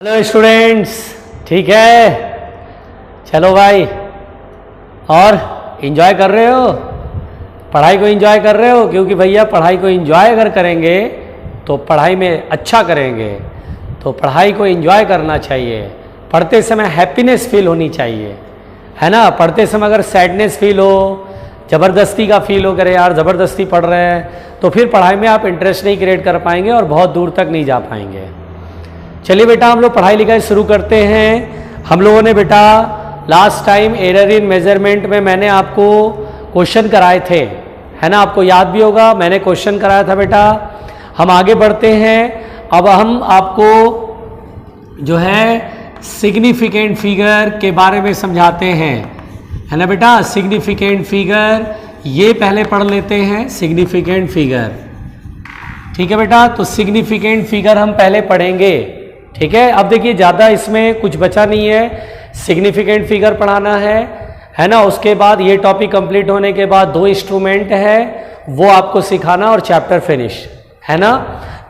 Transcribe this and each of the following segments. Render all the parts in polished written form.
Hello students, ठीक है। चलो भाई, और एंजॉय कर रहे हो, पढ़ाई को एंजॉय कर रहे हो? क्योंकि भैया पढ़ाई को एंजॉय अगर करेंगे तो पढ़ाई में अच्छा करेंगे। तो पढ़ाई को एंजॉय करना चाहिए, पढ़ते समय हैप्पीनेस फील होनी चाहिए, है ना। पढ़ते समय अगर सैडनेस फील हो, ज़बरदस्ती का फील हो, करे यार ज़बरदस्ती पढ़ रहे हैं, तो फिर पढ़ाई में आप इंटरेस्ट नहीं क्रिएट कर पाएंगे और बहुत दूर तक नहीं जा पाएंगे। चलिए बेटा, हम लोग पढ़ाई लिखाई शुरू करते हैं। हम लोगों ने बेटा last time error in measurement में मैंने आपको क्वेश्चन कराए थे, है ना। आपको याद भी होगा, मैंने क्वेश्चन कराया था बेटा। हम आगे बढ़ते हैं। अब हम आपको जो है सिग्निफिकेंट फिगर के बारे में समझाते हैं, है ना बेटा। सिग्निफिकेंट फिगर ये पहले पढ़ लेते हैं, सिग्निफिकेंट फिगर। ठीक है बेटा, तो सिग्निफिकेंट फिगर हम पहले पढ़ेंगे, ठीक है। अब देखिए, ज़्यादा इसमें कुछ बचा नहीं है, सिग्निफिकेंट फिगर पढ़ाना है ना। उसके बाद ये टॉपिक कंप्लीट होने के बाद 2 इंस्ट्रूमेंट है, वो आपको सिखाना और चैप्टर फिनिश, है ना।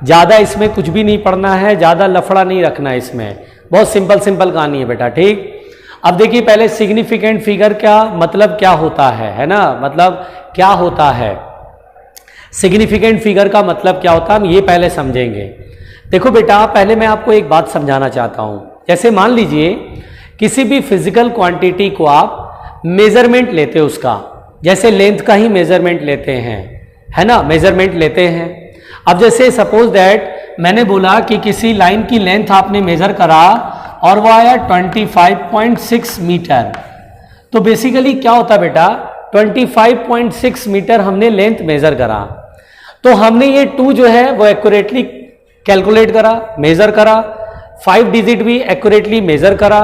ज़्यादा इसमें कुछ भी नहीं पढ़ना है, ज़्यादा लफड़ा नहीं रखना है इसमें, बहुत सिंपल सिंपल कहानी है बेटा, ठीक। अब देखिए, पहले सिग्निफिकेंट फिगर का मतलब क्या होता है ना। मतलब क्या होता है सिग्निफिकेंट फिगर का मतलब क्या होता है, हम ये पहले समझेंगे। देखो बेटा, पहले मैं आपको एक बात समझाना चाहता हूं। जैसे मान लीजिए किसी भी फिजिकल क्वांटिटी को आप मेजरमेंट लेते हो, उसका जैसे लेंथ का ही मेजरमेंट लेते हैं, है ना, मेजरमेंट लेते हैं। अब जैसे सपोज दैट मैंने बोला कि किसी लाइन की लेंथ आपने मेजर करा और वो आया 25.6 मीटर। तो बेसिकली क्या होता बेटा, 25.6 मीटर हमने लेंथ मेजर करा, तो हमने ये 2 जो है वो एक्यूरेटली कैलकुलेट करा, मेजर करा, 5 डिजिट भी एक्यूरेटली मेजर करा,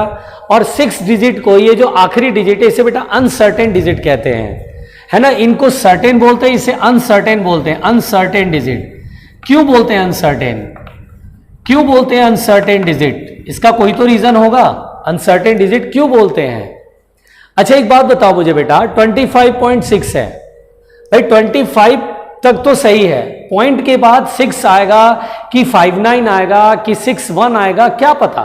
और 6 डिजिट को, ये जो आखिरी डिजिट है इसे बेटा अनसर्टेन डिजिट कहते हैं, है ना। इनको सर्टेन बोलते हैं, इसे अनसर्टेन बोलते हैं, अनसर्टेन डिजिट। क्यों बोलते हैं अनसर्टेन, क्यों बोलते हैं अनसर्टेन डिजिट? इसका कोई तो रीजन होगा, अनसर्टेन डिजिट क्यों बोलते हैं। अच्छा एक बात बताओ मुझे बेटा, 25.6 है भाई, 25 तक तो सही है, पॉइंट के बाद 6 आएगा कि 59 आएगा कि 61 आएगा, क्या पता।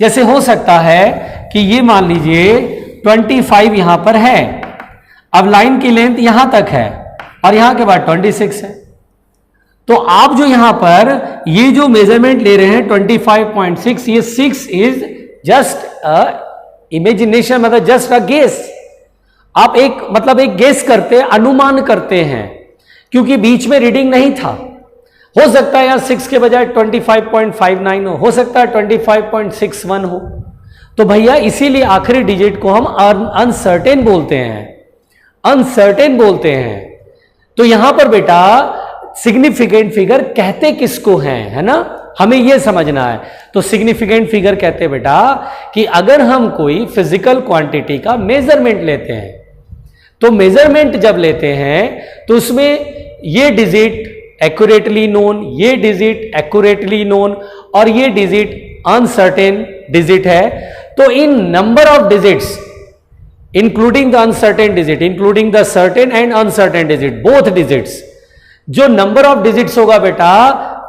जैसे हो सकता है कि ये मान लीजिए 25 यहां पर है, अब लाइन की लेंथ यहां तक है और यहां के बाद 26 है, तो आप जो यहां पर ये जो मेजरमेंट ले रहे हैं 25.6, ये 6 इज जस्ट अ इमेजिनेशन, मतलब जस्ट अ गेस। आप एक गेस करते, अनुमान करते हैं, क्योंकि बीच में रीडिंग नहीं था। हो सकता है यहां 6 के बजाय 25.59 हो सकता है 25.61 हो। तो भैया इसीलिए आखिरी डिजिट को हम अनसर्टेन बोलते हैं, अनसर्टेन बोलते हैं। तो यहां पर बेटा सिग्निफिकेंट फिगर कहते किसको हैं, है ना, हमें यह समझना है। तो सिग्निफिकेंट फिगर कहते हैं बेटा कि अगर हम कोई फिजिकल क्वांटिटी का मेजरमेंट लेते हैं, तो मेजरमेंट जब लेते हैं तो उसमें ये डिजिट एक्यूरेटली नोन, ये डिजिट एक्यूरेटली नोन, और ये डिजिट अनसर्टेन डिजिट है। तो in number of digits including the uncertain digit, including the certain and uncertain digit, both digits, जो नंबर ऑफ डिजिट्स होगा बेटा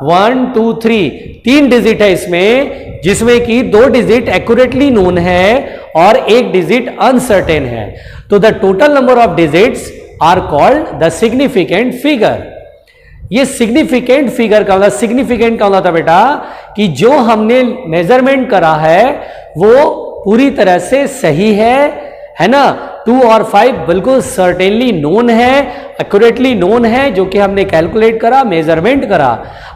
1 2 3, 3 डिजिट है इसमें, जिसमें कि 2 डिजिट एक्यूरेटली नोन है और 1 डिजिट अनसर्टेन है। तो the total number of digits are called the significant figure. ये सिग्निफिकेंट फिगर का मतलब, सिग्निफिकेंट का मतलब था बेटा कि जो हमने मेजरमेंट करा है वो पूरी तरह से सही है ना। 2 और 5 बिल्कुल सर्टेनली नोन है, एक्यूरेटली नोन है, जो कि हमने कैलकुलेट करा, मेजरमेंट करा।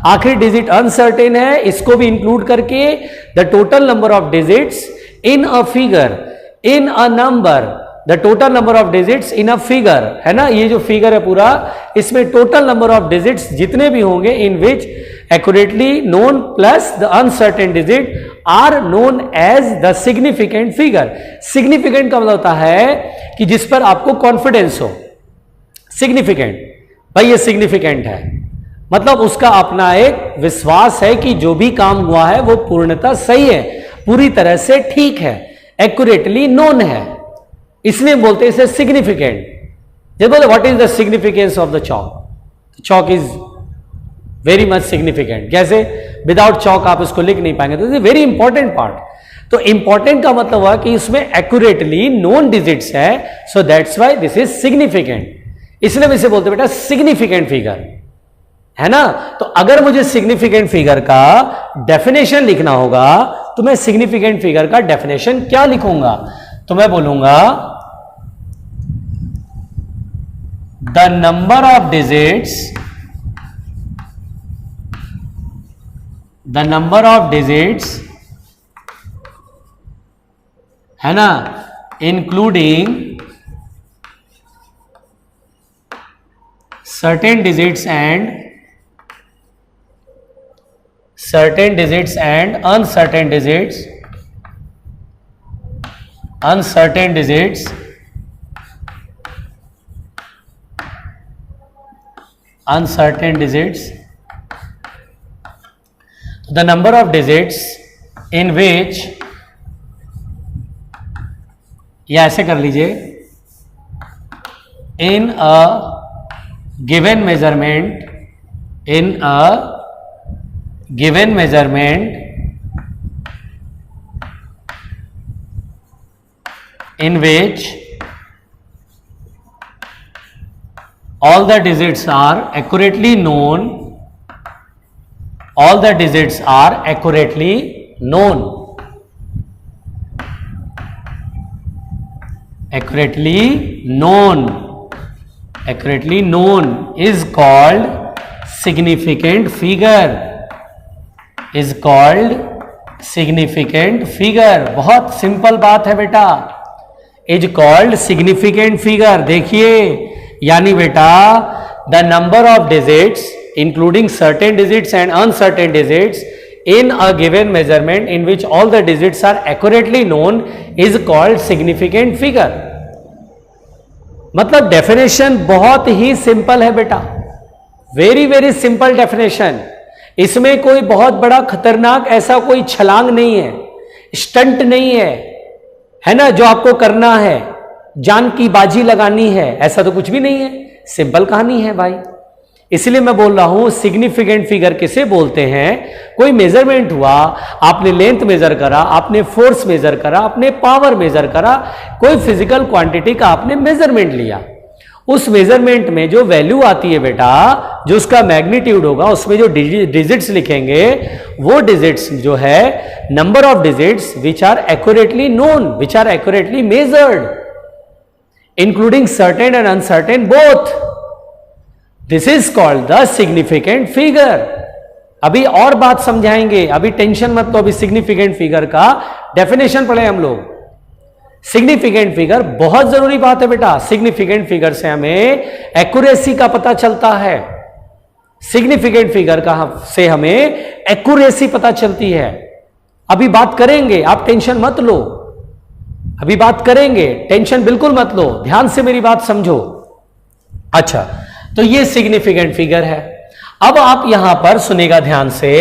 आखिरी डिजिट अनसर्टेन है, इसको भी इंक्लूड करके the total number of digits in a figure, in a number, the total number of digits in a figure, है ना। ये जो फिगर है पूरा, इसमें टोटल नंबर ऑफ डिजिट्स जितने भी होंगे in which accurately known plus the uncertain digit are known as the significant figure. Significant का मतलब होता है कि जिस पर आपको कॉन्फिडेंस हो। सिग्निफिकेंट, भाई ये सिग्निफिकेंट है, मतलब उसका अपना एक विश्वास है कि जो भी काम हुआ है वो पूर्णतः सही है, पूरी तरह से ठीक है, एक्यूरेटली नोन है, इसलिए बोलते हैं इसे सिग्निफिकेंट। जब बोले what is the significance of the chalk, chalk is very much significant. कैसे विदाउट चौक आप इसको लिख नहीं पाएंगे। तो this is very important part. तो इंपॉर्टेंट का मतलब हुआ कि इसमें एक्यूरेटली नोन डिजिट्स है, so that's why this is significant. इसलिए हम इसे बोलते बेटा सिग्निफिकेंट फिगर, है ना। तो अगर मुझे सिग्निफिकेंट फिगर का डेफिनेशन लिखना होगा तो मैं सिग्निफिकेंट फिगर का डेफिनेशन क्या लिखूंगा? तो मैं बोलूंगा the number of digits, the number of digits, है ना, including certain digits and uncertain digits, uncertain digits, uncertain digits, the number of digits in which, या ऐसे कर लीजिए, in a given measurement, in a given measurement in which all the digits are accurately known, all the digits are accurately known, accurately known, accurately known is called significant figure, is called significant figure। बहुत simple बात है बेटा, is called significant figure। देखिए, यानी बेटा the number of digits including certain digits and uncertain digits in a given measurement in which all the digits are accurately known is called significant figure। मतलब definition बहुत ही simple है बेटा, very very simple definition. इसमें कोई बहुत बड़ा खतरनाक ऐसा कोई छलांग नहीं है, स्टंट नहीं है ना, जो आपको करना है, जान की बाजी लगानी है, ऐसा तो कुछ भी नहीं है, सिंपल कहानी है भाई। इसलिए मैं बोल रहा हूं सिग्निफिकेंट फिगर किसे बोलते हैं? कोई मेजरमेंट हुआ, आपने लेंथ मेजर करा, आपने फोर्स मेजर करा, आपने पावर मेजर करा, कोई फिजिकल क्वांटिटी का आपने मेजरमेंट लिया, उस मेजरमेंट में जो वैल्यू आती है बेटा, जो उसका मैग्नीट्यूड होगा, उसमें जो डिजिट्स लिखेंगे, वो डिजिट्स जो है number of digits which are accurately known, which are accurately measured, including certain and uncertain both. This is called the significant figure. अभी और बात समझाएंगे, अभी टेंशन मत लो, अभी सिग्निफिकेंट फिगर का डेफिनेशन पढ़े हम लोग। सिग्निफिकेंट फिगर बहुत जरूरी बात है बेटा, सिग्निफिकेंट फिगर से हमें एक्यूरेसी का पता चलता है, सिग्निफिकेंट फिगर का से हमें एक्यूरेसी पता चलती है। अभी बात करेंगे, आप टेंशन मत लो, अभी बात करेंगे, टेंशन बिल्कुल मत लो, ध्यान से मेरी बात समझो। अच्छा, तो ये सिग्निफिकेंट फिगर है। अब आप यहां पर सुनेगा ध्यान से,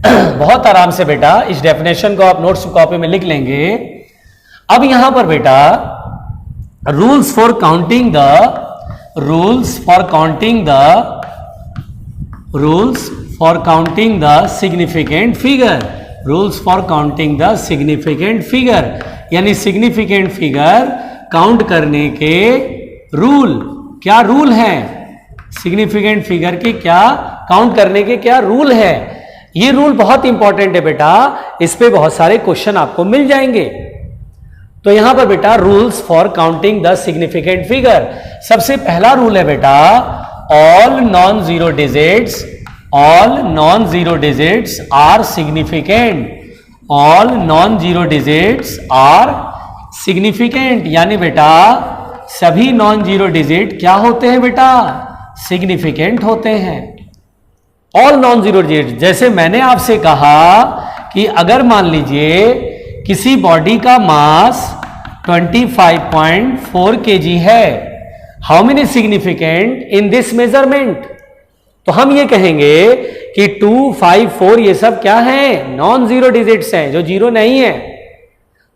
बहुत आराम से बेटा, इस डेफिनेशन को आप नोट्स कॉपी में लिख लेंगे। अब यहां पर बेटा rules for counting the significant figure, rules for counting the significant figure, यानी सिग्निफिकेंट फिगर काउंट करने के रूल, क्या रूल है, सिग्निफिकेंट फिगर के क्या काउंट करने के क्या रूल है। ये रूल बहुत इंपॉर्टेंट है बेटा, इस पे बहुत सारे क्वेश्चन आपको मिल जाएंगे। तो यहां पर बेटा rules for counting the significant figure, सबसे पहला रूल है बेटा, all non zero digits are significant, all non zero digits are significant, यानी बेटा सभी नॉन जीरो डिजिट क्या होते हैं बेटा, सिग्निफिकेंट होते हैं। ऑल नॉन जीरो डिजिट, जैसे मैंने आपसे कहा कि अगर मान लीजिए किसी बॉडी का मास 25.4 kg है, how many significant in this measurement, तो हम ये कहेंगे कि 2, 5, 4 ये सब क्या है, नॉन जीरो डिजिट्स हैं, जो जीरो नहीं है।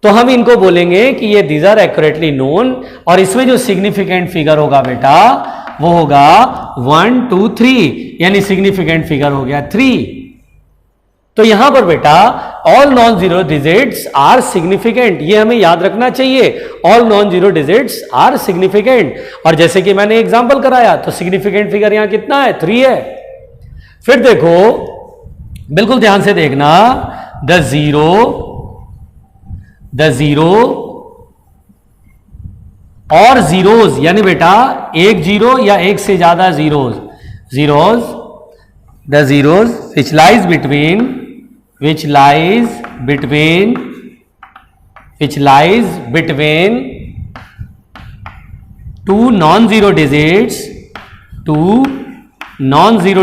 तो हम इनको बोलेंगे कि ये दीज आर एक्यूरेटली नोन, और इसमें जो सिग्निफिकेंट फिगर होगा बेटा वो होगा 1, 2, 3, यानी सिग्निफिकेंट फिगर हो गया 3। तो यहां पर बेटा all non zero digits are significant, ये हमें याद रखना चाहिए, all non zero digits are significant. और जैसे कि मैंने एग्जांपल कराया तो सिग्निफिकेंट फिगर यहां कितना है, 3 है। फिर देखो बिल्कुल ध्यान से देखना, द जीरो और जीरोज, यानी बेटा एक जीरो या एक से ज्यादा zeros, the zeros which lies between two non-zero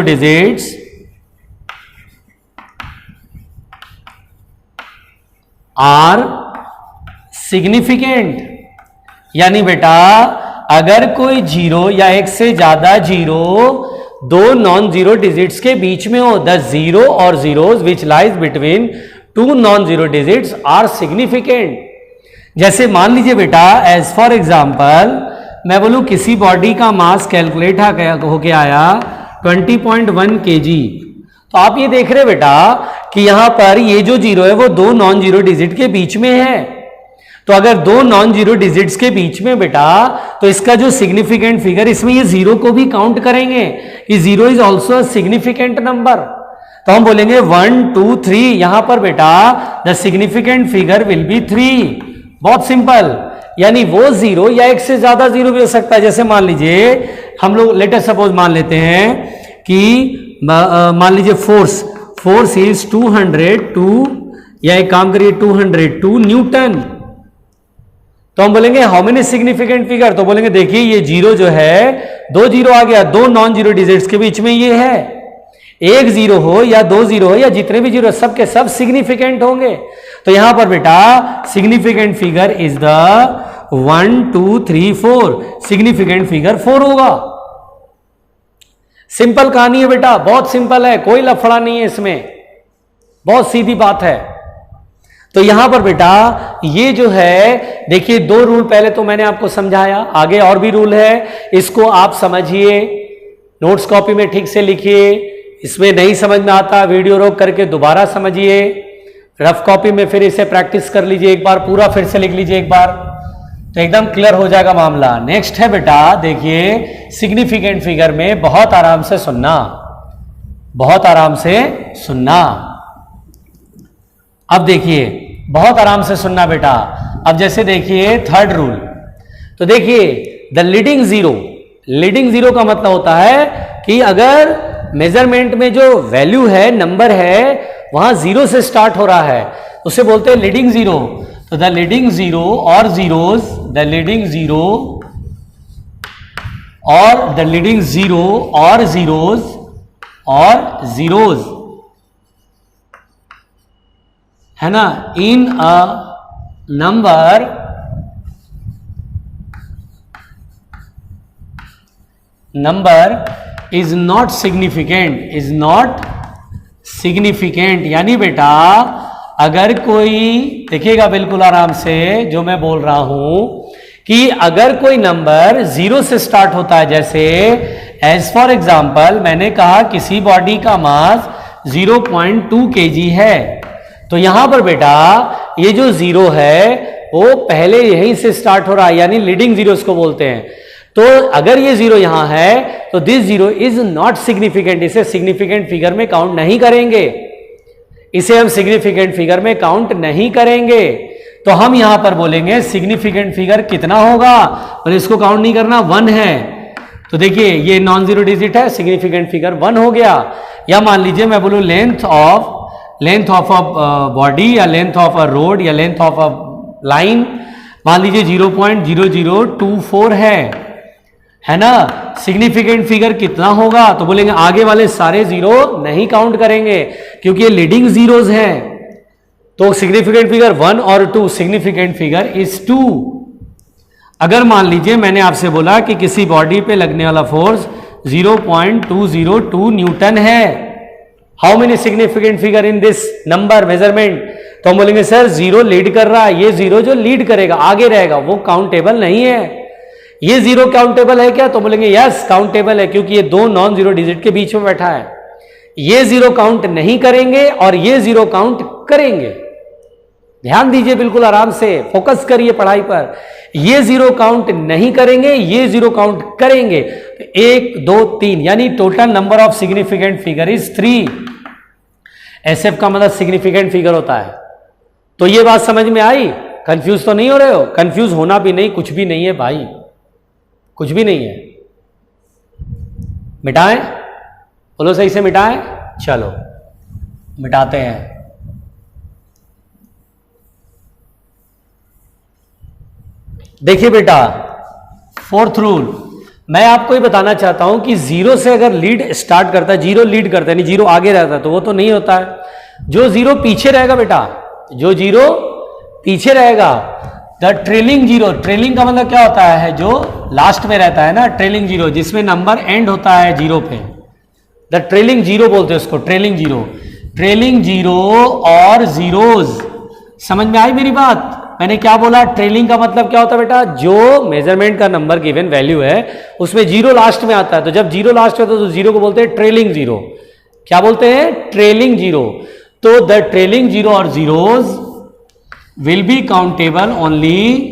digits are significant। यानी बेटा अगर कोई जीरो या एक से ज्यादा जीरो दो नॉन जीरो डिजिट्स के बीच में हो, द जीरो और zeros which lies between two non zero digits are significant. जैसे मान लीजिए बेटा एज फॉर एग्जांपल मैं बोलूं किसी बॉडी का मास कैलकुलेट होके आया 20.1 kg, तो आप ये देख रहे बेटा कि यहां पर ये जो जीरो है वो दो नॉन जीरो डिजिट के बीच में है। तो अगर दो नॉन जीरो डिजिट्स के बीच में बेटा, तो इसका जो सिग्निफिकेंट फिगर, इसमें ये जीरो को भी काउंट करेंगे कि zero is also a significant number. तो हम बोलेंगे 1 2 3, यहां पर बेटा the significant figure will be 3। बहुत सिंपल, यानी वो जीरो या एक से ज्यादा जीरो भी हो सकता है। जैसे मान लीजिए हम लोग लेटर सपोज मान लेते हैं कि मान लीजिए फोर्स इज 202, या एक काम करिए 202 न्यूटन। तो हम बोलेंगे हाउ मेनी सिग्निफिकेंट फिगर, तो बोलेंगे देखिए ये जीरो जो है, दो जीरो आ गया, दो नॉन जीरो डिजिट्स के बीच में ये है, एक जीरो हो या दो जीरो हो या जितने भी जीरो सब के सब सिग्निफिकेंट होंगे। तो यहां पर बेटा significant figure is the 1 2 3 4, significant figure 4 होगा। सिंपल कहानी है बेटा, बहुत सिंपल है, कोई लफड़ा नहीं है इसमें, बहुत सीधी बात है। तो यहां पर बेटा ये जो है देखिए दो रूल पहले तो मैंने आपको समझाया, आगे और भी रूल है, इसको आप समझिए, नोट्स कॉपी में ठीक से लिखिए, इसमें नहीं समझ में आता वीडियो रोक करके दोबारा समझिए, रफ कॉपी में फिर इसे प्रैक्टिस कर लीजिए एक बार, पूरा फिर से लिख लीजिए एक बार, तो एकदम क्लियर हो जाएगा मामला। नेक्स्ट है बेटा देखिए सिग्निफिकेंट फिगर में बहुत आराम से सुनना, बहुत आराम से सुनना। अब देखिए बहुत आराम से सुनना बेटा। अब जैसे देखिए थर्ड रूल, तो देखिए द लीडिंग जीरो का मतलब होता है कि अगर मेजरमेंट में जो वैल्यू है, नंबर है, वहां जीरो से स्टार्ट हो रहा है, उसे बोलते हैं लीडिंग जीरो। तो द लीडिंग जीरो और जीरोज, द लीडिंग जीरो और द लीडिंग जीरो और जीरोज है ना, in a number is not significant, यानी बेटा अगर कोई, देखिएगा बिल्कुल आराम से जो मैं बोल रहा हूं कि अगर कोई नंबर जीरो से स्टार्ट होता है, जैसे एज फॉर एग्जांपल मैंने कहा किसी बॉडी का मास 0.2 kg है, तो यहां पर बेटा ये जो जीरो है वो पहले यहीं से स्टार्ट हो रहा है, यानी लीडिंग जीरो इसको बोलते हैं। तो अगर ये जीरो यहां है तो this zero is not significant, इसे सिग्निफिकेंट फिगर में काउंट नहीं करेंगे, इसे हम सिग्निफिकेंट फिगर में काउंट नहीं करेंगे। तो हम यहां पर बोलेंगे सिग्निफिकेंट फिगर कितना होगा, और इसको काउंट नहीं करना, 1 है। तो देखिए ये नॉन जीरो डिजिट है, सिग्निफिकेंट फिगर 1 हो गया। या मान लीजिए मैं बोलूं लेंथ ऑफ अ बॉडी या लेंथ ऑफ अ रोड या लेंथ ऑफ अ लाइन, मान लीजिए 0.0024 है ना, सिग्निफिकेंट फिगर कितना होगा, तो बोलेंगे आगे वाले सारे जीरो नहीं काउंट करेंगे क्योंकि ये लीडिंग जीरोज हैं। तो सिग्निफिकेंट फिगर 1 और 2, सिग्निफिकेंट फिगर इज 2। अगर मान लीजिए मैंने आपसे बोला कि किसी बॉडी पे लगने वाला फोर्स 0.202 न्यूटन है, how many significant figure in this number measurement, तो हम बोलेंगे सर जीरो लीड कर रहा है, ये जीरो जो लीड करेगा आगे रहेगा वो काउंटेबल नहीं है। ये जीरो काउंटेबल है क्या, तो बोलेंगे यस काउंटेबल है, क्योंकि ये दो नॉन जीरो डिजिट के बीच में बैठा है, ये जीरो काउंट नहीं करेंगे और ये जीरो काउंट करेंगे। ध्यान दीजिए, बिल्कुल आराम से फोकस करिए पढ़ाई पर। ये जीरो काउंट नहीं करेंगे, ये जीरो काउंट करेंगे। तो 1 2 3 यानी total number of significant figure is 3। SF का मतलब सिग्निफिकेंट फिगर होता है। तो ये बात समझ में आई? कंफ्यूज तो नहीं हो रहे हो? कंफ्यूज होना भी नहीं, कुछ भी नहीं है भाई, कुछ भी नहीं है। मिटाएं? बोलो सही से मिटाएं। चलो मिटाते हैं। देखिए बेटा, फोर्थ रूल मैं आपको ये बताना चाहता हूं कि जीरो से अगर लीड स्टार्ट करता है, जीरो लीड करता है, नहीं जीरो आगे रहता है, तो वो तो नहीं होता है। जो जीरो पीछे रहेगा बेटा, जो जीरो पीछे रहेगा, द ट्रेलिंग जीरो। ट्रेलिंग का मतलब क्या होता है? जो लास्ट में रहता है ना, ट्रेलिंग जीरो, जिसमें नंबर एंड होता है जीरो पे, द ट्रेलिंग जीरो बोलते हैं उसको, ट्रेलिंग जीरो। ट्रेलिंग जीरो और जीरोज, समझ में आई मेरी बात? मैंने क्या बोला? ट्रेलिंग का मतलब क्या होता है बेटा? जो मेजरमेंट का नंबर गिवन वैल्यू है उसमें जीरो लास्ट में आता है, तो जब जीरो लास्ट में आता है तो जीरो को बोलते हैं ट्रेलिंग जीरो। क्या बोलते हैं? Trailing zero. तो द ट्रेलिंग जीरो और zeros will be countable only,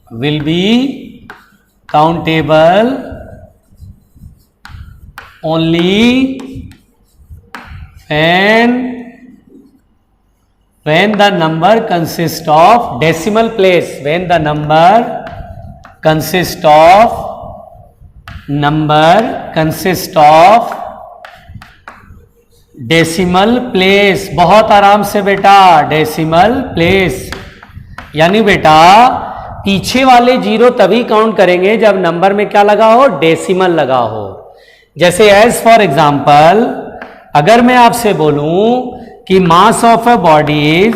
will be countable only when the number consists of decimal place, when the number consists of decimal place। बहुत आराम से बेटा, डेसिमल प्लेस यानी बेटा पीछे वाले जीरो तभी काउंट करेंगे जब नंबर में क्या लगा हो? डेसिमल लगा हो। जैसे एज फॉर एग्जाम्पल, अगर मैं आपसे बोलूं कि mass of a body is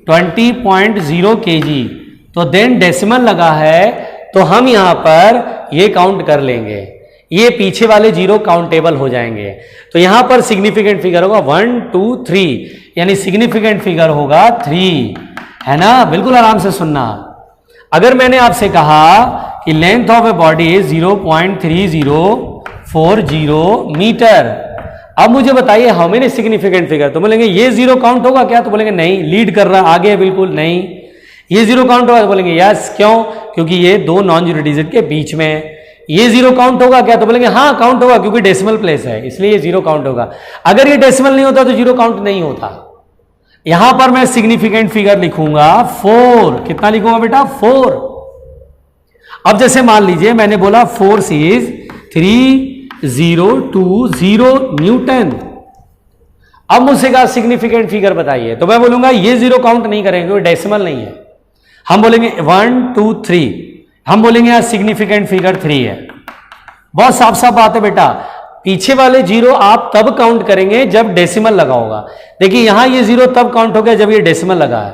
20.0 kg, तो देन डेसिमल लगा है, तो हम यहां पर ये काउंट कर लेंगे, ये पीछे वाले जीरो काउंटेबल हो जाएंगे। तो यहां पर सिग्निफिकेंट फिगर होगा 1 2 3, यानी सिग्निफिकेंट फिगर होगा 3, है ना? बिल्कुल आराम से सुनना। अगर मैंने आपसे कहा कि length of a body is 0.3040 metre, अब मुझे बताइए हाउ मेनी सिग्निफिकेंट फिगर? तो बोलेंगे ये जीरो काउंट होगा क्या? तो बोलेंगे नहीं, लीड कर रहा आगे है बिल्कुल नहीं। ये जीरो काउंट होगा? तो बोलेंगे यस। क्यों? क्योंकि ये दो नॉन जीरो डिजिट के बीच में है। ये जीरो काउंट होगा क्या? तो बोलेंगे हाँ काउंट होगा, क्योंकि डेसिमल प्लेस है इसलिए ये जीरो काउंट होगा। अगर ये डेसिमल नहीं होता तो जीरो काउंट नहीं होता। यहां पर मैं सिग्निफिकेंट फिगर लिखूंगा 4। कितना लिखूंगा बेटा? 4। अब जैसे मान लीजिए मैंने बोला फोर्स इज 3020 न्यूटन। अब मुझसे कहा सिग्निफिकेंट फिगर बताइए, तो मैं बोलूंगा ये जीरो काउंट नहीं करेंगे क्योंकि डेसिमल नहीं है। हम बोलेंगे 1 2 3, हम बोलेंगे यहां सिग्निफिकेंट फिगर 3 है। बहुत साफ साफ बात है बेटा, पीछे वाले जीरो आप तब काउंट करेंगे जब डेसिमल लगा होगा। देखिए यहां ये जीरो तब काउंट हो गया जब ये डेसिमल लगा है।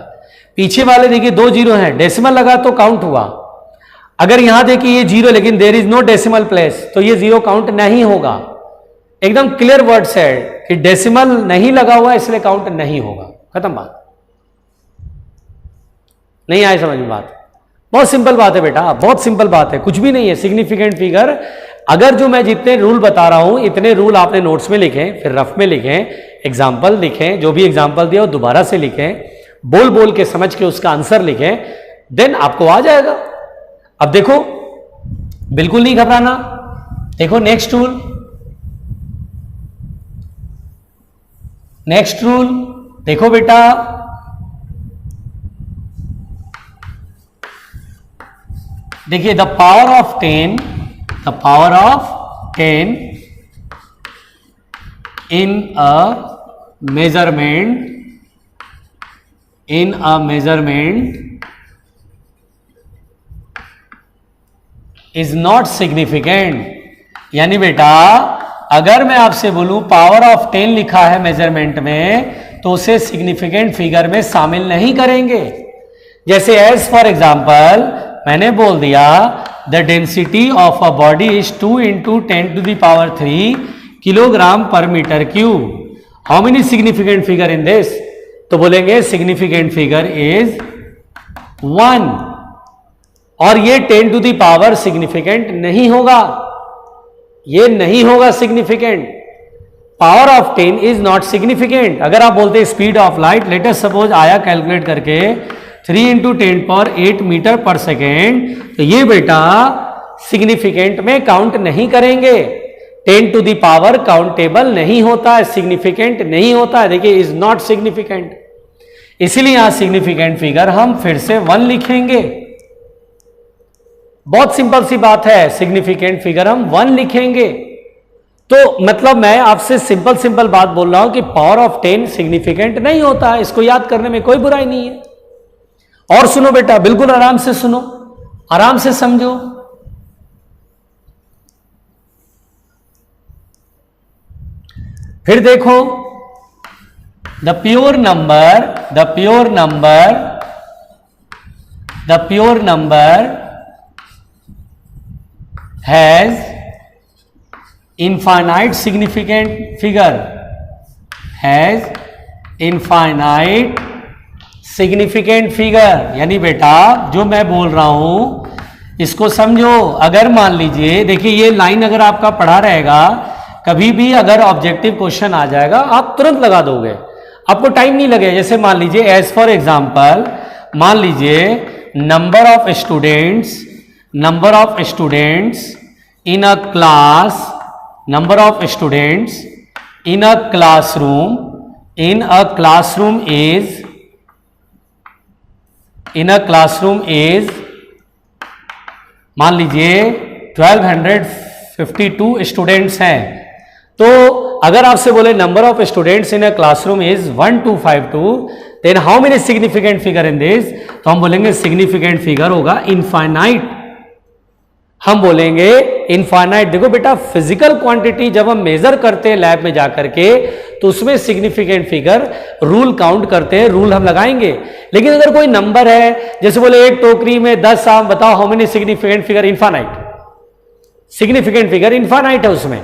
पीछे वाले देखिए दो जीरो हैं, डेसिमल लगा तो काउंट हुआ। अगर यहां देखिए ये जीरो लेकिन there is no decimal place, तो ये जीरो काउंट नहीं होगा। एकदम क्लियर वर्ड्स है कि डेसिमल नहीं लगा हुआ इसलिए काउंट नहीं होगा। खत्म बात। नहीं आए समझ में बात? बहुत सिंपल बात है बेटा, बहुत सिंपल बात है, कुछ भी नहीं है। सिग्निफिकेंट फिगर, अगर जो मैं जितने रूल बता रहा हूं इतने रूल आपने नोट्स में लिखें, फिर रफ में लिखें, एग्जाम्पल लिखें, जो भी एग्जाम्पल दिया वो दोबारा से लिखें, बोल बोल के समझ के उसका आंसर लिखें, देन आपको आ जाएगा। अब देखो, बिल्कुल नहीं घबराना। देखो नेक्स्ट रूल, नेक्स्ट रूल देखो बेटा, देखिए the power of 10 in a measurement is not significant। यानी बेटा अगर मैं आपसे बोलूं पावर ऑफ 10 लिखा है मेजरमेंट में, तो उसे सिग्निफिकेंट फिगर में शामिल नहीं करेंगे। जैसे एज फॉर एग्जाम्पल मैंने बोल दिया the density of a body is 2 × 10⁻³ kilogram per metre cube. How many significant figure in this? तो बोलेंगे सिग्निफिकेंट फिगर इज 1। और ये 10⁻⁴ सिग्निफिकेंट नहीं होगा, ये नहीं होगा significant. Power of 10 is not significant. अगर आप बोलते हैं speed of light, let us suppose आया कैलकुलेट करके 3 × 10⁻8 मीटर पर सेकेंड, तो ये बेटा सिग्निफिकेंट में काउंट नहीं करेंगे। 10 टू द पावर काउंटेबल नहीं होता है, सिग्निफिकेंट नहीं होता है। देखिए इज नॉट सिग्निफिकेंट, इसलिए यहां सिग्निफिकेंट फिगर हम फिर से 1 लिखेंगे। बहुत सिंपल सी बात है, सिग्निफिकेंट फिगर हम 1 लिखेंगे। तो मतलब मैं आपसे सिंपल बात बोल रहा हूं कि पावर ऑफ 10 सिग्निफिकेंट नहीं होता है, इसको याद करने में कोई बुराई नहीं है। और सुनो बेटा, बिल्कुल आराम से सुनो, आराम से समझो। फिर देखो, the pure number has infinite significant figure, यानी बेटा जो मैं बोल रहा हूं इसको समझो। अगर मान लीजिए, देखिए ये लाइन अगर आपका पढ़ा रहेगा, कभी भी अगर ऑब्जेक्टिव क्वेश्चन आ जाएगा आप तुरंत लगा दोगे, आपको टाइम नहीं लगेगा। जैसे मान लीजिए, एज फॉर एग्जाम्पल, मान लीजिए number of students in a class, number of students in a classroom is मान लीजिए 1252 स्टूडेंट्स हैं। तो अगर आपसे बोले number of students in a classroom is 1252, then how many significant figure in this, तो हम बोलेंगे सिग्निफिकेंट फिगर होगा इनफाइनाइट, हम बोलेंगे इनफाइनाइट। देखो बेटा, फिजिकल क्वांटिटी जब हम मेजर करते हैं लैब में जाकर के, तो उसमें सिग्निफिकेंट फिगर रूल काउंट करते हैं, रूल हम लगाएंगे। लेकिन अगर कोई नंबर है, जैसे बोले एक टोकरी में 10 आम, बताओ how many significant figure, infinite, significant figure infinite है उसमें।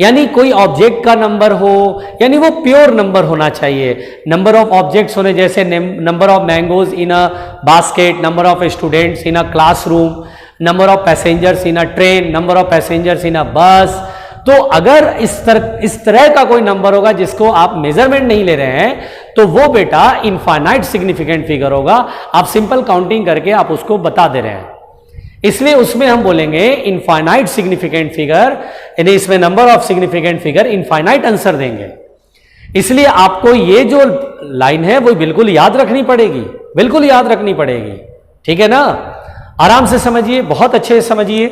यानी कोई ऑब्जेक्ट का नंबर हो, यानी वो प्योर नंबर होना चाहिए। नंबर ऑफ ऑब्जेक्ट्स होने, जैसे number of mangoes in a basket, number of students in a classroom, number of passengers in a train, number of passengers in a bus. तो अगर इस तरह का कोई नंबर होगा जिसको आप मेजरमेंट नहीं ले रहे हैं, तो वो बेटा इनफाइनाइट सिग्निफिकेंट फिगर होगा। आप सिंपल काउंटिंग करके आप उसको बता दे रहे हैं, इसलिए उसमें हम बोलेंगे इनफाइनाइट सिग्निफिकेंट फिगर, यानी इसमें number of significant figure infinite answer देंगे। इसलिए आपको ये जो लाइन है वो बिल्कुल याद रखनी पड़ेगी, बिल्कुल याद रखनी पड़ेगी, ठीक है ना। आराम से समझिए, बहुत अच्छे से समझिए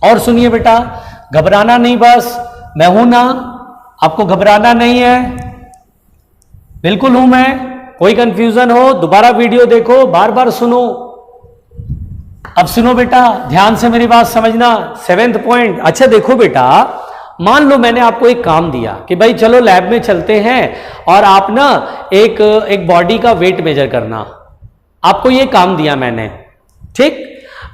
और सुनिए बेटा, घबराना नहीं, बस मैं हूं ना, आपको घबराना नहीं है, बिल्कुल हूं मैं। कोई कंफ्यूजन हो दोबारा वीडियो देखो, बार बार सुनो। अब सुनो बेटा, ध्यान से मेरी बात समझना। 7th पॉइंट, अच्छा देखो बेटा, मान लो मैंने आपको एक काम दिया कि भाई चलो लैब में चलते हैं और आप ना एक बॉडी का वेट मेजर करना, आपको ये काम दिया मैंने, ठीक।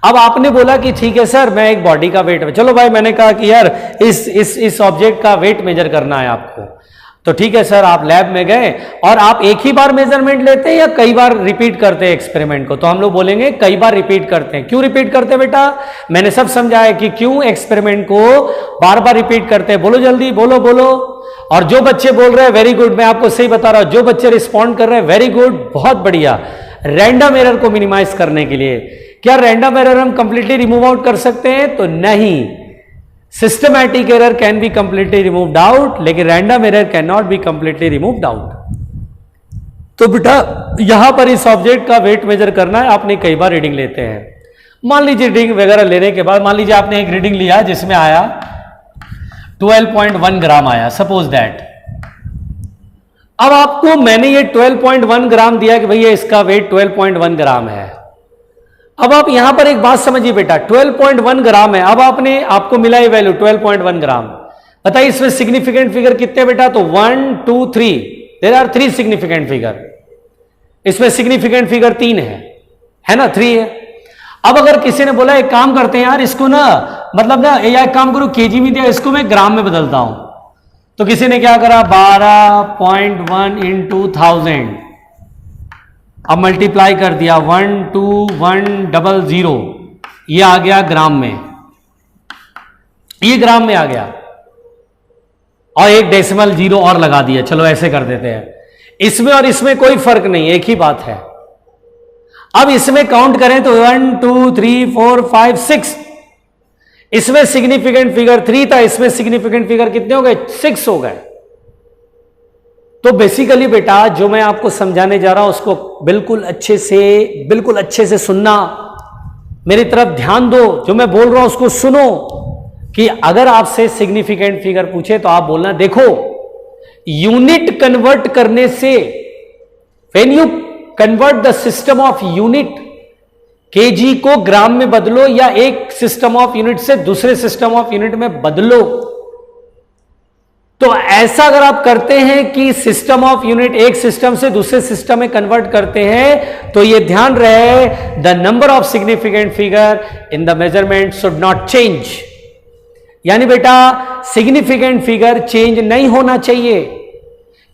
अब आपने बोला कि ठीक है सर, मैं एक बॉडी का वेट, चलो भाई मैंने कहा कि यार इस ऑब्जेक्ट का वेट मेजर करना है आपको, तो ठीक है सर, आप लैब में गए और आप एक ही बार मेजरमेंट लेते हैं या कई बार रिपीट करते हैं एक्सपेरिमेंट को, तो हम लोग बोलेंगे कई बार रिपीट करते हैं। क्यों रिपीट करते हैं बेटा, मैंने सब समझाया कि क्यों एक्सपेरिमेंट को बार बार रिपीट करते हैं। बोलो जल्दी, बोलो बोलो। और जो बच्चे बोल रहे हैं वेरी गुड, मैं आपको सही बता रहा हूं, जो बच्चे रिस्पॉन्ड कर रहे हैं वेरी गुड, बहुत बढ़िया। रैंडम एरर को मिनिमाइज करने के लिए, क्या रैंडम एरर हम कंप्लीटली रिमूव आउट कर सकते हैं, तो नहीं। Systematic error can be completely removed out, लेकिन random error can not be completely removed out. तो बेटा यहां पर इस ऑब्जेक्ट का वेट मेजर करना है, आपने कई बार रीडिंग लेते हैं। मान लीजिए रीडिंग वगैरह लेने के बाद, मान लीजिए आपने एक रीडिंग लिया जिसमें आया 12.1 ग्राम आया, सपोज दैट। अब आपको मैंने ये 12.1 ग्राम दिया कि भैया इसका वेट 12.1 ग्राम है। अब आप यहां पर एक बात समझिए बेटा, 12.1 ग्राम है, अब आपको मिला ये वैल्यू 12.1 ग्राम। बताइए इसमें सिग्निफिकेंट फिगर कितने बेटा, तो 1 2 3, देयर आर 3 सिग्निफिकेंट फिगर। इसमें सिग्निफिकेंट फिगर 3 है ना, 3 है। अब अगर किसी ने बोला एक काम करते हैं यार, इसको ना मतलब ना, या एक काम करो, केजी में दिया, इसको मैं ग्राम में बदलता हूं, तो किसी ने क्या करा, 12.1 × 1000, अब मल्टीप्लाई कर दिया 12100, ये आ गया ग्राम में, ये ग्राम में आ गया। और एक डेसिमल जीरो और लगा दिया, चलो ऐसे कर देते हैं। इसमें और इसमें कोई फर्क नहीं, एक ही बात है। अब इसमें काउंट करें तो 1 2 3 4 5 6, इसमें सिग्निफिकेंट फिगर 3 था, इसमें सिग्निफिकेंट फिगर कितने हो गए? 6 हो गए। तो बेसिकली बेटा जो मैं आपको समझाने जा रहा हूं उसको बिल्कुल अच्छे से सुनना, मेरी तरफ ध्यान दो, जो मैं बोल रहा हूं उसको सुनो। कि अगर आपसे सिग्निफिकेंट फिगर पूछे तो आप बोलना, देखो यूनिट कन्वर्ट करने से, when you convert the system of unit, KG को ग्राम में बदलो या एक सिस्टम ऑफ यूनिट से दूसरे सिस्टम ऑफ यूनिट में बदलो, तो ऐसा अगर आप करते हैं कि सिस्टम ऑफ यूनिट एक सिस्टम से दूसरे सिस्टम में कन्वर्ट करते हैं, तो यह ध्यान रहे the number of significant figure in the measurement should not change. यानी बेटा सिग्निफिकेंट फिगर चेंज नहीं होना चाहिए,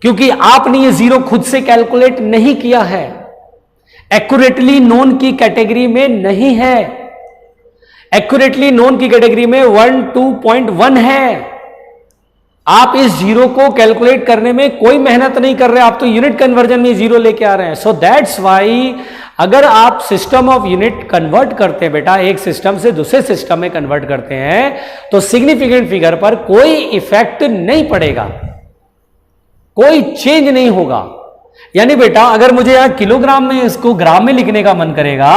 क्योंकि आपने ये जीरो खुद से कैलकुलेट नहीं किया है, एक्यूरेटली नोन की कैटेगरी में नहीं है। एक्यूरेटली नोन की कैटेगरी में 1 2.1 है। आप इस जीरो को कैलकुलेट करने में कोई मेहनत नहीं कर रहे, आप तो यूनिट कन्वर्जन में जीरो लेके आ रहे हैं। सो दैट्स वाई अगर आप सिस्टम ऑफ यूनिट कन्वर्ट करते हैं बेटा, एक सिस्टम से दूसरे सिस्टम में कन्वर्ट करते हैं, तो सिग्निफिकेंट फिगर पर कोई इफेक्ट नहीं पड़ेगा, कोई चेंज नहीं होगा। यानी बेटा अगर मुझे यहां किलोग्राम में इसको ग्राम में लिखने का मन करेगा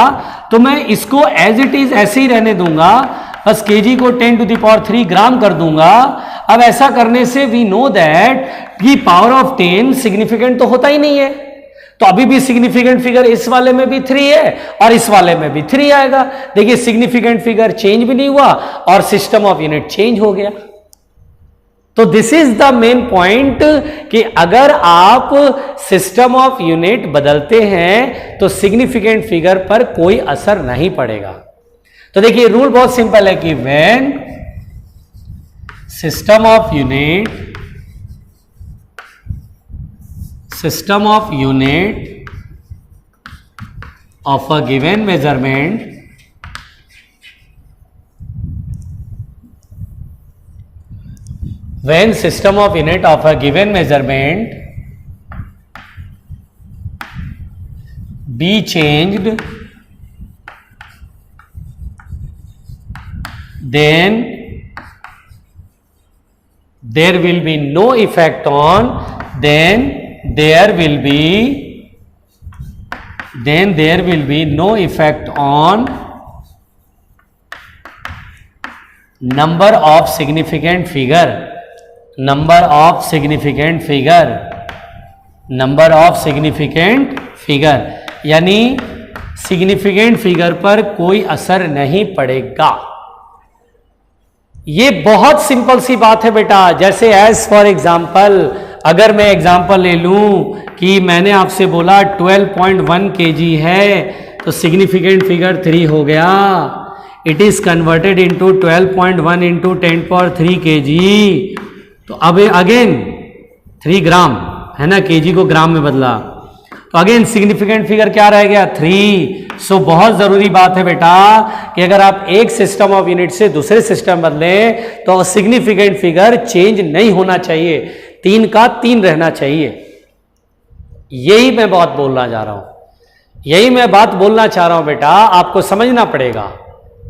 तो मैं इसको एज इट इज ऐसे ही रहने दूंगा, बस केजी को 10⁻³ ग्राम कर दूंगा। अब ऐसा करने से वी नो दैट कि पावर ऑफ 10 सिग्निफिकेंट तो होता ही नहीं है, तो अभी भी सिग्निफिकेंट फिगर इस वाले में भी 3 है और इस वाले में भी 3 आएगा। देखिए सिग्निफिकेंट फिगर चेंज भी नहीं हुआ और सिस्टम ऑफ यूनिट चेंज हो गया। तो this is the main point कि अगर आप सिस्टम ऑफ यूनिट बदलते हैं तो सिग्निफिकेंट फिगर पर कोई असर नहीं पड़ेगा। तो देखिए रूल बहुत सिंपल है कि when system of unit of a given measurement when system of unit of a given measurement be changed, then there will be no effect on, then there will be no effect on number of significant figure, number of significant figure, यानी significant figure पर कोई असर नहीं पड़ेगा। ये बहुत simple सी बात है बेटा। जैसे एज फॉर एग्जाम्पल अगर मैं एग्जाम्पल ले लूं कि मैंने आपसे बोला 12.1 kg है, तो सिग्निफिकेंट फिगर 3 हो गया। It is converted into 12.1 into 10⁻³ kg, तो अब अगेन 3 ग्राम है ना, केजी को ग्राम में बदला, तो अगेन सिग्निफिकेंट फिगर क्या रह गया? 3। सो बहुत जरूरी बात है बेटा कि अगर आप एक सिस्टम ऑफ यूनिट से दूसरे सिस्टम बदलें तो सिग्निफिकेंट फिगर चेंज नहीं होना चाहिए, 3 का 3 रहना चाहिए। यही मैं बात बोलना चाह रहा हूं, यही मैं बात बोलना चाह रहा हूं बेटा, आपको समझना पड़ेगा।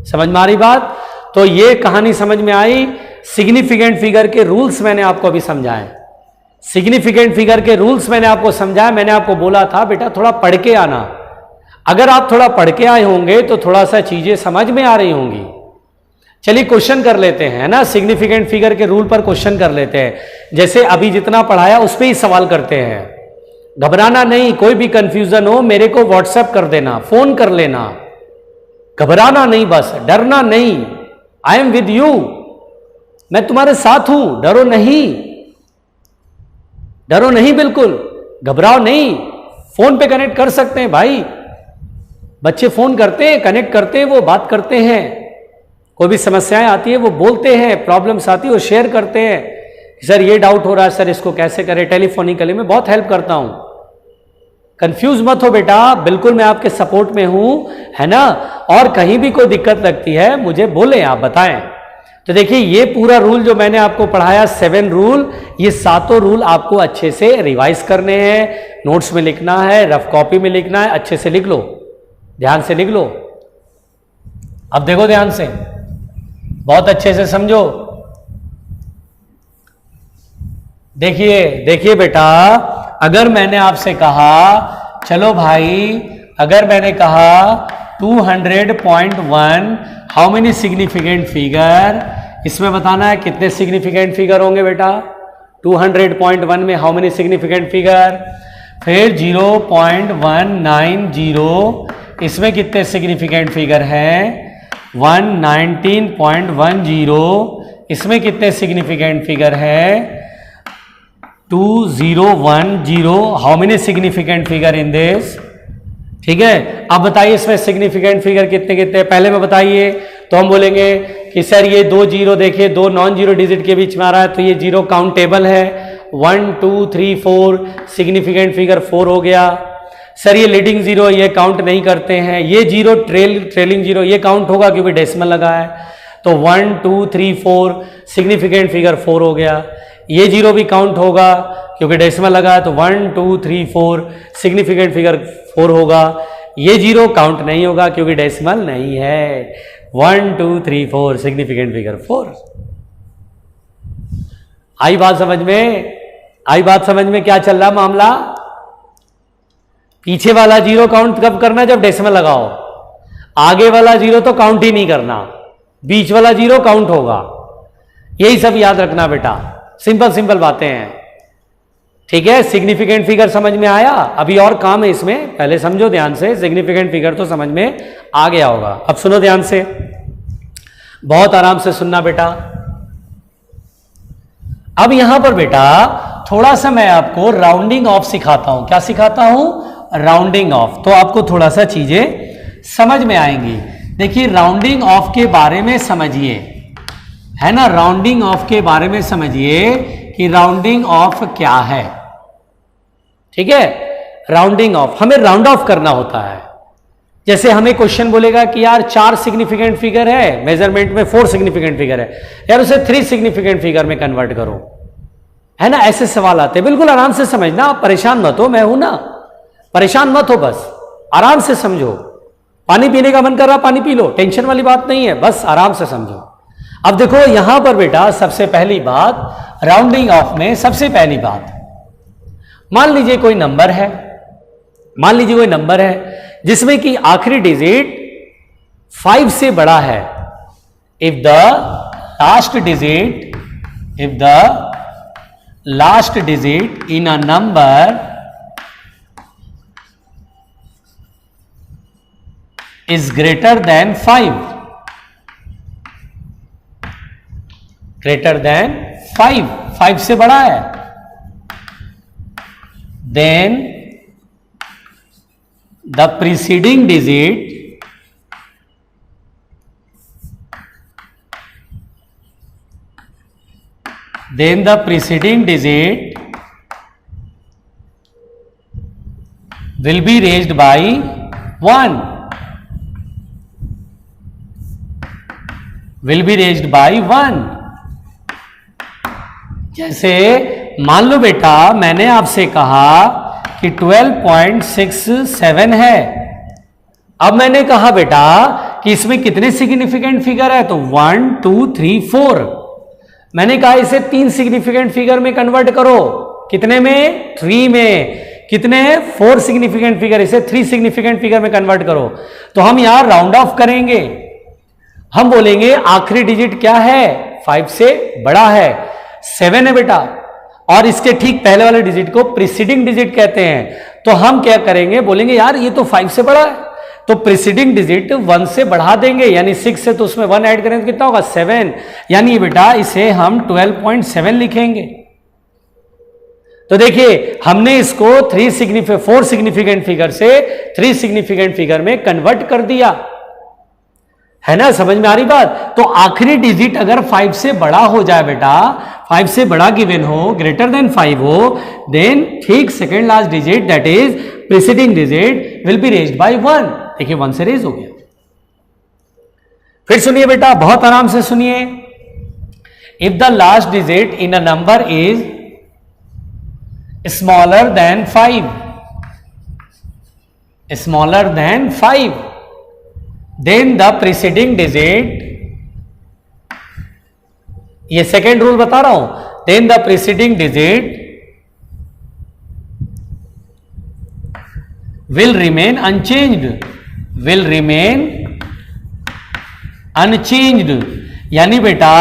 समझ में आ रही बात? तो ये कहानी समझ में आई। सिग्निफिकेंट फिगर के रूल्स मैंने आपको अभी समझाए, सिग्निफिकेंट फिगर के रूल्स मैंने आपको समझाया। मैंने आपको बोला था बेटा थोड़ा पढ़ के आना, अगर आप थोड़ा पढ़ के आए होंगे तो थोड़ा सा चीजें समझ में आ रही होंगी। चलिए क्वेश्चन कर लेते हैं ना, सिग्निफिकेंट फिगर के रूल पर क्वेश्चन कर लेते हैं। जैसे अभी जितना पढ़ाया उस पर ही सवाल करते हैं, घबराना नहीं, कोई भी कंफ्यूजन हो मेरे को व्हाट्सएप कर देना, फोन कर लेना, घबराना नहीं, बस डरना नहीं। आई एम विद यू, मैं तुम्हारे साथ हूं, डरो नहीं, डरो नहीं, बिल्कुल घबराओ नहीं। फोन पे कनेक्ट कर सकते हैं भाई, बच्चे फोन करते हैं, कनेक्ट करते हैं, वो बात करते हैं, कोई भी समस्याएं आती है वो बोलते हैं, प्रॉब्लम्स आती है वो शेयर करते हैं, सर ये डाउट हो रहा है, सर इसको कैसे करें। टेलीफोनिकली मैं बहुत हेल्प करता हूं, कंफ्यूज मत हो बेटा, बिल्कुल मैं आपके सपोर्ट में हूं, है ना। और कहीं भी कोई दिक्कत लगती है मुझे बोले, आप बताएं। तो देखिए ये पूरा रूल जो मैंने आपको पढ़ाया 7 रूल, ये सातों रूल आपको अच्छे से रिवाइज करने हैं, नोट्स में लिखना है, रफ कॉपी में लिखना है, अच्छे से लिख लो, ध्यान से लिख लो। अब देखो ध्यान से, बहुत अच्छे से समझो। देखिए देखिए बेटा, अगर मैंने आपसे कहा चलो भाई, अगर मैंने कहा 200.1 हाउ मेनी सिग्निफिकेंट फिगर, इसमें बताना है कितने सिग्निफिकेंट फिगर होंगे बेटा 200.1 में, हाउ मेनी सिग्निफिकेंट फिगर। फिर 0.190, इसमें कितने सिग्निफिकेंट फिगर हैं 119.10, इसमें कितने सिग्निफिकेंट फिगर हैं 2010, how many significant figure in this. ठीक है, अब बताइए इसमें सिग्निफिकेंट फिगर कितने कितने, पहले में बताइए। तो हम बोलेंगे कि सर ये 2 जीरो देखिए, 2 नॉन जीरो डिजिट के बीच में आ रहा है, तो ये जीरो काउंटेबल है। 1 2 3 4 सिग्निफिकेंट फिगर 4 हो गया। सर ये लीडिंग जीरो, ये काउंट नहीं करते हैं। ये जीरो ट्रेलिंग जीरो, ये काउंट होगा क्योंकि डेसिमल लगा है। तो 1 2 3 4 सिग्निफिकेंट फिगर 4 हो गया। ये जीरो भी काउंट होगा क्योंकि डेसिमल लगा है, तो 1 2 3 4 सिग्निफिकेंट फिगर 4 होगा। ये जीरो काउंट नहीं होगा क्योंकि डेसिमल नहीं है। 1 2 3 4 सिग्निफिकेंट फिगर 4। आई बात समझ में? आई बात समझ में क्या चल रहा मामला? पीछे वाला जीरो काउंट कब करना? जब डेसिमल लगाओ। आगे वाला जीरो तो काउंट ही नहीं करना, बीच वाला जीरो काउंट होगा। यही सब याद रखना बेटा, सिंपल सिंपल बातें हैं। ठीक है, सिग्निफिकेंट फिगर समझ में आया? अभी और काम है इसमें, पहले समझो ध्यान से। सिग्निफिकेंट फिगर तो समझ में आ गया होगा। अब सुनो ध्यान से, बहुत आराम से सुनना बेटा। अब यहां पर बेटा थोड़ा सा मैं आपको राउंडिंग ऑफ सिखाता हूं। क्या सिखाता हूं? Rounding off. तो आपको थोड़ा सा चीजें समझ में आएंगी। देखिए राउंडिंग ऑफ के बारे में समझिए, है ना, राउंडिंग ऑफ के बारे में समझिए कि राउंडिंग ऑफ क्या है। ठीक है, राउंडिंग ऑफ, हमें राउंड ऑफ करना होता है। जैसे हमें क्वेश्चन बोलेगा कि यार 4 सिग्निफिकेंट फिगर है, मेजरमेंट में 4 सिग्निफिकेंट फिगर है, यार उसे 3 सिग्निफिकेंट फिगर में कन्वर्ट करो, है ना, ऐसे सवाल आते हैं। बिल्कुल आराम से समझना, आप परेशान मत हो, मैं हूं ना, परेशान मत हो, बस आराम से समझो। पानी पीने का मन कर रहा पानी पी लो, टेंशन वाली बात नहीं है, बस आराम से समझो। अब देखो यहां पर बेटा सबसे पहली बात, राउंडिंग ऑफ में सबसे पहली बात, मान लीजिए कोई नंबर है, मान लीजिए कोई नंबर है जिसमें कि आखिरी डिजिट 5 से बड़ा है। If the last digit in a number is greater than 5, greater than 5 से बड़ा है, then the preceding digit will be raised by 1, will be raised by 1। जैसे मान लो बेटा मैंने आपसे कहा कि 12.67 है। अब मैंने कहा बेटा कि इसमें कितने सिग्निफिकेंट फिगर है, तो 1 2 3 4। मैंने कहा इसे 3 सिग्निफिकेंट फिगर में कन्वर्ट करो, कितने में? 3 में। कितने हैं? 4 सिग्निफिकेंट फिगर, इसे 3 सिग्निफिकेंट फिगर में कन्वर्ट करो। तो हम यहां राउंड ऑफ करेंगे, हम बोलेंगे आखिरी डिजिट क्या है? 5 से बड़ा है, 7 है बेटा, और इसके ठीक पहले वाले डिजिट को प्रीसीडिंग डिजिट कहते हैं। तो हम क्या करेंगे, बोलेंगे यार ये तो 5 से बड़ा है, तो प्रीसीडिंग डिजिट 1 से बढ़ा देंगे, यानी 6 से तो उसमें 1 ऐड करेंगे तो कितना होगा? 7। यानी बेटा इसे हम 12.7 लिखेंगे। तो देखिए हमने इसको 4 सिग्निफिकेंट फिगर से 3 सिग्निफिकेंट फिगर में कन्वर्ट कर दिया, है ना, समझ में आ रही बात? तो आखिरी डिजिट अगर 5 से बड़ा हो जाए बेटा, 5 से बड़ा गिवन हो, ग्रेटर देन 5 हो, देन ठीक second last digit that is preceding digit will be raised bye 1। देखिए 1 से रेज हो गया। फिर सुनिए बेटा, बहुत आराम से सुनिए, if the last digit in a number is smaller than 5, smaller than 5, then the preceding digit, ये सेकेंड रूल बता रहा हूं, then the preceding digit will remain unchanged, will remain unchanged। यानी बेटा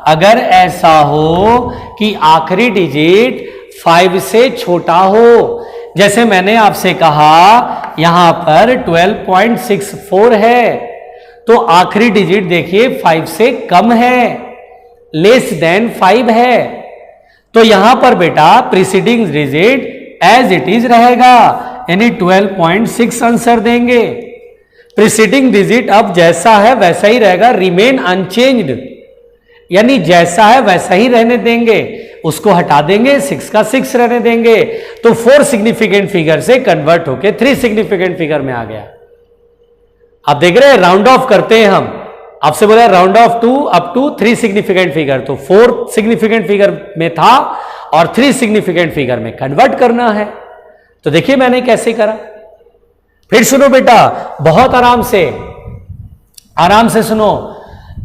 अगर ऐसा हो कि आखिरी डिजिट 5 से छोटा हो, जैसे मैंने आपसे कहा यहां पर 12.64 है, तो आखिरी डिजिट देखिए 5 से कम है, लेस देन 5 है, तो यहां पर बेटा preceding digit as it is रहेगा, यानी 12.6 आंसर देंगे। प्रीसीडिंग डिजिट अब जैसा है वैसा ही रहेगा, रिमेन अनचेंज्ड, यानी जैसा है वैसा ही रहने देंगे, उसको हटा देंगे, 6 का 6 रहने देंगे, तो 4 सिग्निफिकेंट फिगर से कन्वर्ट होके 3 सिग्निफिकेंट फिगर में आ गया। आप देख रहे हैं राउंड ऑफ करते हैं हम, आपसे बोला round off to up to 3 significant figure, तो 4 सिग्निफिकेंट फिगर में था और 3 सिग्निफिकेंट फिगर में कन्वर्ट करना है। तो देखिए मैंने कैसे करा, फिर सुनो बेटा बहुत आराम से सुनो।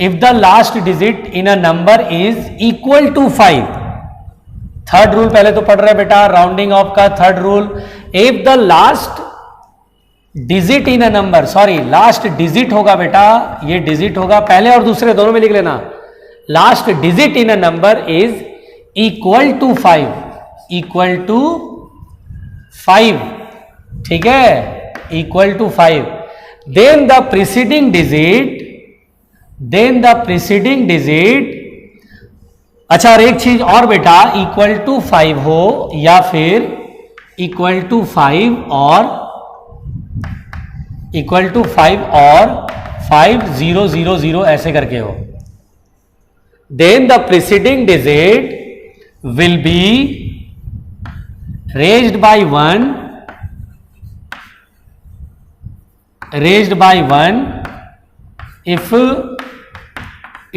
If the last digit in a number is equal to 5, third rule पहले तो पढ़ रहे बेटा, राउंडिंग ऑफ का third rule. If the last digit in a number, sorry last digit होगा बेटा, ये डिजिट होगा, पहले और दूसरे दोनों में लिख लेना, last digit in a number is equal to 5, equal to 5, ठीक है, equal to 5, then the preceding digit, अच्छा और एक चीज और बेटा, इक्वल टू 5 हो या फिर इक्वल टू 5 और इक्वल टू 5 और 5000 ऐसे करके हो, then the preceding digit will be raised by 1 if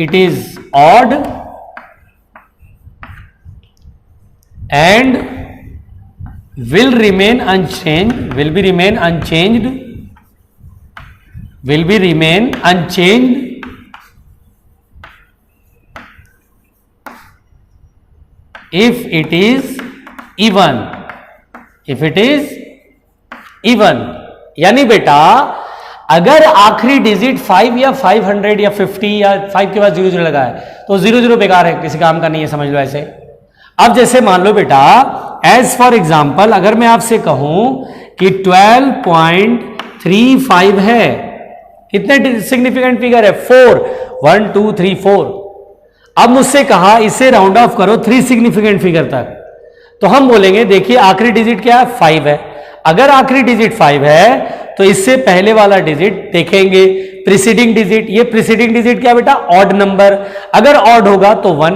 it is odd and will remain unchanged if it is even, यानी बेटा अगर आखिरी डिजिट 5 या 500 या 50 या 5 के बाद 00 लगा है तो 00 बेकार है, किसी काम का नहीं है, समझ लो ऐसे। अब जैसे मान लो बेटा एज फॉर एग्जांपल अगर मैं आपसे कहूं कि 12.35 है, कितने सिग्निफिकेंट फिगर है, 4, 1 2 3 4। अब मुझसे कहा इसे राउंड ऑफ करो 3 सिग्निफिकेंट फिगर तक, तो हम बोलेंगे देखिए आखिरी डिजिट क्या है, 5 है। अगर आखिरी डिजिट 5 है तो इससे पहले वाला डिजिट देखेंगे प्रीसीडिंग डिजिट, ये प्रीसीडिंग डिजिट क्या बेटा, ऑड नंबर, अगर ऑड होगा तो 1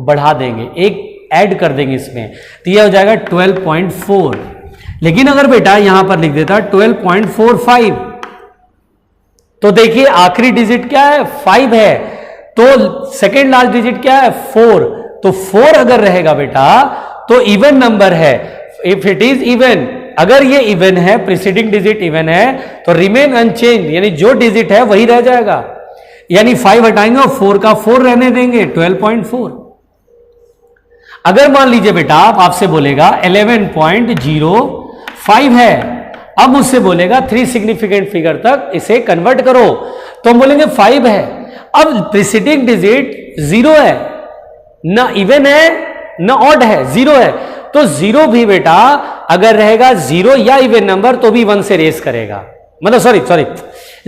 बढ़ा देंगे, एक ऐड कर देंगे इसमें, तो यह हो जाएगा 12.4। लेकिन अगर बेटा यहां पर लिख देता 12.45, तो देखिए आखिरी डिजिट क्या है, 5 है, तो सेकेंड लास्ट डिजिट क्या है, 4, तो 4 अगर रहेगा बेटा तो इवन नंबर है। इफ इट इज इवन, अगर ये इवन है, प्रीसीडिंग डिजिट इवन है, तो रिमेन अनचेंज, यानी जो डिजिट है वही रह जाएगा, यानी 5 हटाएंगे और 4 का 4 रहने देंगे, 12.4। अगर मान लीजिए बेटा आपसे बोलेगा 11.05 है, अब मुझसे बोलेगा 3 सिग्निफिकेंट फिगर तक इसे कन्वर्ट करो, तो हम बोलेंगे 5 है। अब प्रीसीडिंग डिजिट 0 है, ना इवन है ना ऑड है, 0 है, तो 0 भी बेटा अगर रहेगा 0 या इवन नंबर तो भी 1 से रेस करेगा, मतलब सॉरी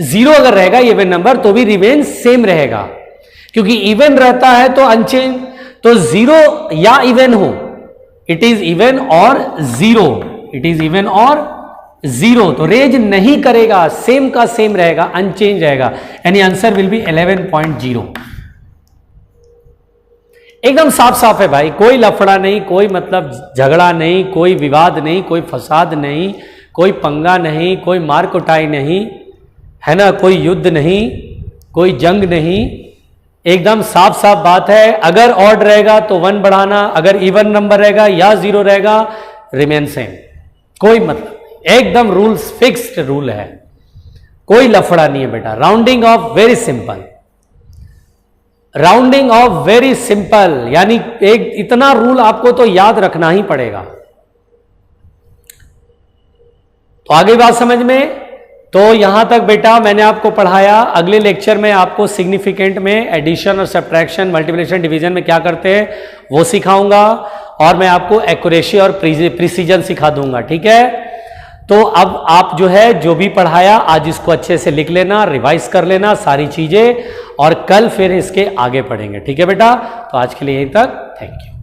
0 अगर रहेगा इवन नंबर तो भी रिमेन सेम रहेगा, क्योंकि इवन रहता है तो अनचेंज, तो 0 या इवन हो, इट इज इवन और 0, इट इज इवन और 0, तो रेंज नहीं करेगा, सेम का सेम रहेगा, अनचेंज रहेगा, यानी आंसर विल बी 11.0। एकदम साफ साफ है भाई, कोई लफड़ा नहीं, कोई मतलब झगड़ा नहीं, कोई विवाद नहीं, कोई फसाद नहीं, कोई पंगा नहीं, कोई मार कुटाई नहीं है ना, कोई युद्ध नहीं, कोई जंग नहीं, एकदम साफ साफ बात है। अगर ऑड रहेगा तो 1 बढ़ाना, अगर इवन नंबर रहेगा या 0 रहेगा रिमेन सेम, कोई मतलब नहीं, एकदम रूल्स फिक्स्ड रूल है, कोई लफड़ा नहीं है बेटा। Rounding of very simple, rounding off very simple, यानी एक इतना रूल आपको तो याद रखना ही पड़ेगा। तो आगे बात समझ में। तो यहां तक बेटा मैंने आपको पढ़ाया। अगले लेक्चर में आपको सिग्निफिकेंट में एडिशन और सब्ट्रैक्शन, मल्टीप्लिकेशन, डिवीजन में क्या करते हैं वो सिखाऊंगा, और मैं आपको एक्यूरेसी और प्रिसीजन सिखा दूंगा, ठीक है। तो अब आप जो है जो भी पढ़ाया आज इसको अच्छे से लिख लेना, रिवाइज कर लेना सारी चीजें, और कल फिर इसके आगे पढ़ेंगे, ठीक है बेटा। तो आज के लिए यहीं तक, थैंक यू।